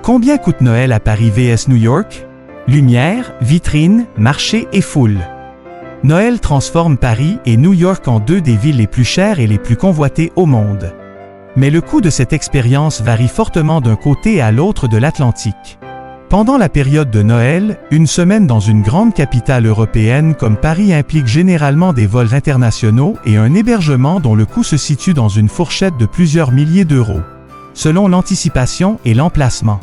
Combien coûte Noël à Paris vs New York? Lumière, vitrines, marché et foule. Noël transforme Paris et New York en deux des villes les plus chères et les plus convoitées au monde. Mais le coût de cette expérience varie fortement d'un côté à l'autre de l'Atlantique. Pendant la période de Noël, une semaine dans une grande capitale européenne comme Paris implique généralement des vols internationaux et un hébergement dont le coût se situe dans une fourchette de plusieurs milliers d'euros, selon l'anticipation et l'emplacement.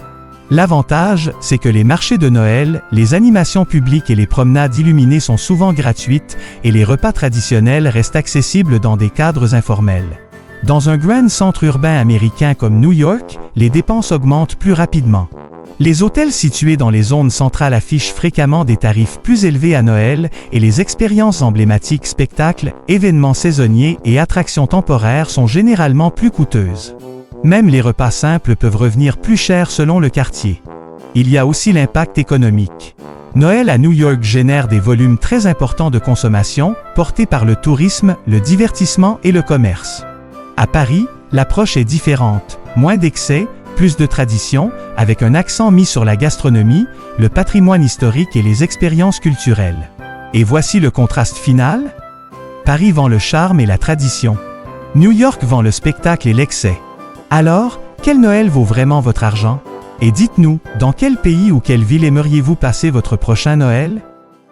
L'avantage, c'est que les marchés de Noël, les animations publiques et les promenades illuminées sont souvent gratuites et les repas traditionnels restent accessibles dans des cadres informels. Dans un grand centre urbain américain comme New York, les dépenses augmentent plus rapidement. Les hôtels situés dans les zones centrales affichent fréquemment des tarifs plus élevés à Noël et les expériences emblématiques spectacles, événements saisonniers et attractions temporaires sont généralement plus coûteuses. Même les repas simples peuvent revenir plus chers selon le quartier. Il y a aussi l'impact économique. Noël à New York génère des volumes très importants de consommation, portés par le tourisme, le divertissement et le commerce. À Paris, l'approche est différente, moins d'excès, plus de tradition, avec un accent mis sur la gastronomie, le patrimoine historique et les expériences culturelles. Et voici le contraste final. Paris vend le charme et la tradition. New York vend le spectacle et l'excès. Alors, quel Noël vaut vraiment votre argent? Et dites-nous, dans quel pays ou quelle ville aimeriez-vous passer votre prochain Noël?